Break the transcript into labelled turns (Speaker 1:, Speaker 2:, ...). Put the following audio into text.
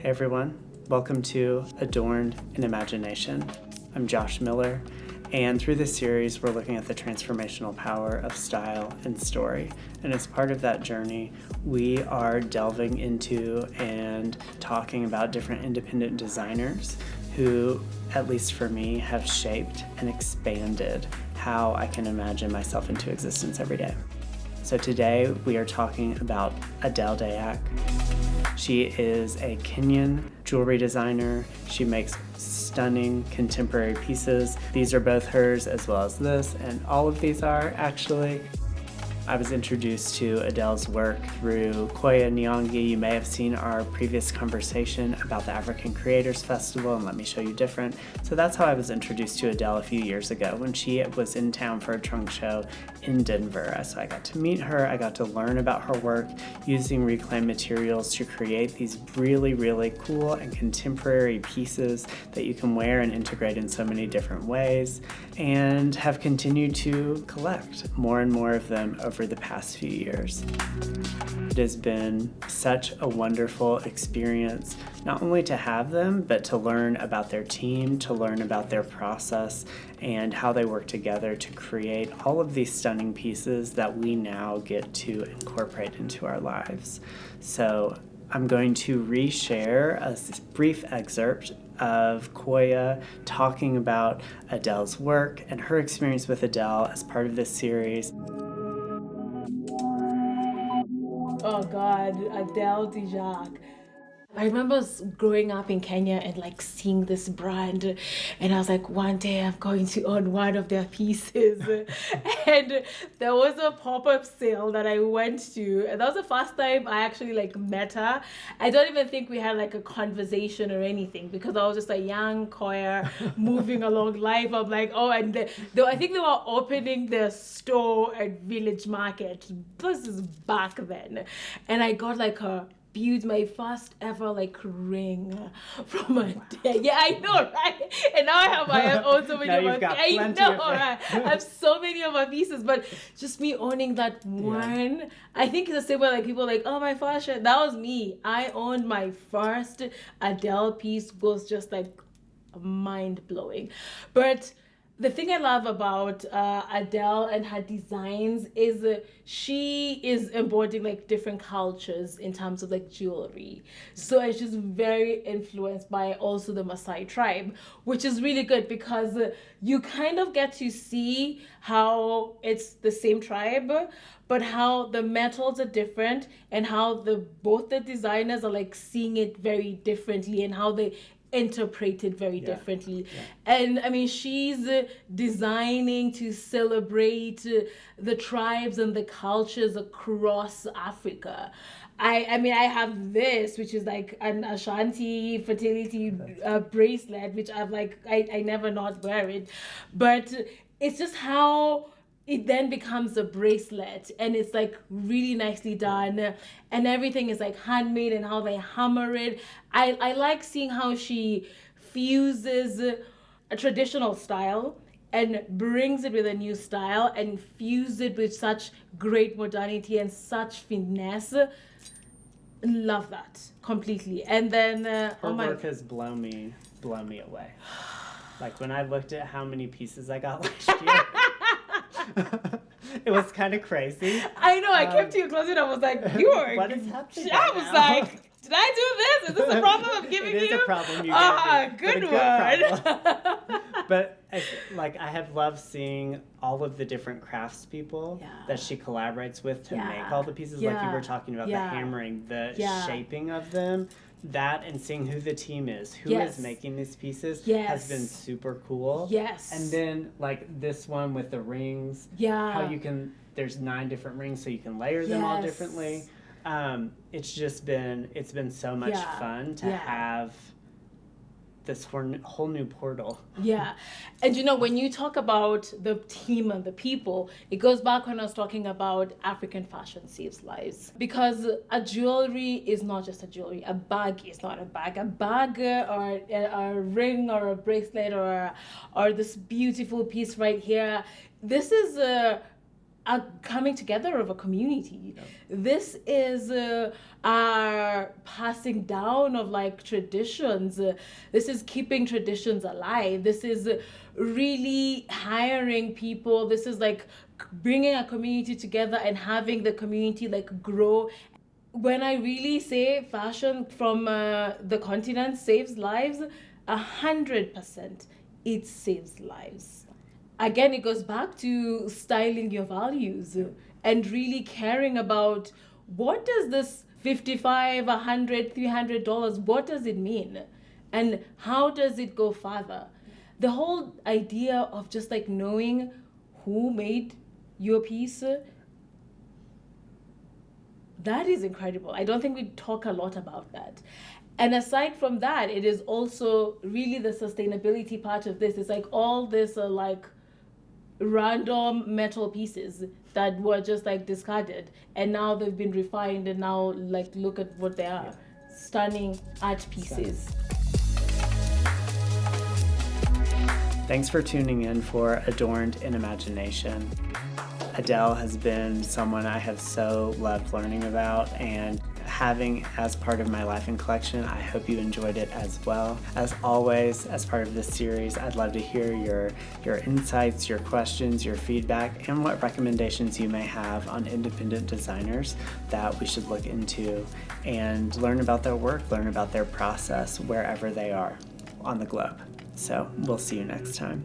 Speaker 1: Hey everyone, welcome to Adorned in Imagination. I'm Josh Miller, and through this series we're looking at the transformational power of style and story. And as part of that journey, we are delving into and talking about different independent designers who, at least for me, have shaped and expanded how I can imagine myself into existence every day. So today we are talking about Adele Dejak. She is a Kenyan jewelry designer. She makes stunning contemporary pieces. These are both hers as well as this, and all of these are actually. I was introduced to Adele's work through Koya Nyangi. You may have seen our previous conversation about the African Creators Festival and Let Me Show You Different. So that's how I was introduced to Adele a few years ago when she was in town for a trunk show in Denver. So I got to meet her, I got to learn about her work using reclaimed materials to create these really, really cool and contemporary pieces that you can wear and integrate in so many different ways, and have continued to collect more and more of them over the past few years. It has been such a wonderful experience, not only to have them, but to learn about their team, to learn about their process, and how they work together to create all of these stunning pieces that we now get to incorporate into our lives. So I'm going to reshare a brief excerpt of Koya talking about Adele's work and her experience with Adele as part of this series.
Speaker 2: Oh God, Adele Dejak. I remember growing up in Kenya and like seeing this brand, and I was like, one day I'm going to own one of their pieces. And there was a pop-up sale that I went to, and that was the first time I actually like met her. I don't even think we had like a conversation or anything, because I was just a young Koya moving along life. I'm like, oh, and I think they were opening their store at Village Market. This is back then, and I got like my first ever like ring from a day. Yeah, I know, right? And now I have own so many
Speaker 1: Now
Speaker 2: of
Speaker 1: you've
Speaker 2: my
Speaker 1: got
Speaker 2: I
Speaker 1: plenty
Speaker 2: know,
Speaker 1: of
Speaker 2: right? I have so many of my pieces, but just me owning that one.
Speaker 1: Yeah.
Speaker 2: I think it's the same way like people are like, oh, my first shirt. That was me. I owned my first Adele piece, was just like mind blowing. But the thing I love about Adele and her designs is she is embodying like different cultures in terms of like jewelry. So it's just very influenced by also the Maasai tribe, which is really good because you kind of get to see how it's the same tribe, but how the metals are different, and how both the designers are like seeing it very differently, and how they interpreted very differently. And I mean, she's designing to celebrate the tribes and the cultures across Africa. I mean, I have this, which is like an Ashanti fertility bracelet, which I never not wear it, but it's just how it then becomes a bracelet, and it's like really nicely done, and everything is like handmade, and how they hammer it. I like seeing how she fuses a traditional style and brings it with a new style and fuse it with such great modernity and such finesse. Love that completely. And then
Speaker 1: her work has blown me away. Like when I looked at how many pieces I got last year, it was kind of crazy.
Speaker 2: I know. I came to your closet. I was like, "You are."
Speaker 1: What is happening?
Speaker 2: I was like, "Did I do this? Is this a problem I'm giving you?"
Speaker 1: It is a problem you
Speaker 2: gave me. Good
Speaker 1: one. But I have loved seeing all of the different craftspeople that she collaborates with to make all the pieces. Like you were talking about the hammering, the shaping of them. That and seeing who the team is, who is making these pieces, has been super cool.
Speaker 2: Yes.
Speaker 1: And then like this one with the rings, how you can, there's 9 different rings, so you can layer them all differently. It's been so much fun to have this whole new portal.
Speaker 2: Yeah. And you know, when you talk about the team and the people, it goes back when I was talking about African fashion saves lives. Because a jewelry is not just a jewelry. A bag is not a bag. A bag or a ring or a bracelet or this beautiful piece right here, this is a coming together of a community. This is our passing down of like traditions. This is keeping traditions alive. This is really hiring people. This is like bringing a community together and having the community like grow. When I really say fashion from the continent saves lives, 100% it saves lives. Again, it goes back to styling your values and really caring about what does this 55, 100, $300, what does it mean? And how does it go further? The whole idea of just like knowing who made your piece, that is incredible. I don't think we talk a lot about that. And aside from that, it is also really the sustainability part of this. It's like all this are like random metal pieces that were just like discarded, and now they've been refined, and now like look at what they are. Stunning art pieces.
Speaker 1: Thanks for tuning in for Adorned in Imagination. Adele has been someone I have so loved learning about and having as part of my life and collection. I hope you enjoyed it as well. As always, as part of this series, I'd love to hear your insights, your questions, your feedback, and what recommendations you may have on independent designers that we should look into and learn about their work, learn about their process wherever they are on the globe. So we'll see you next time.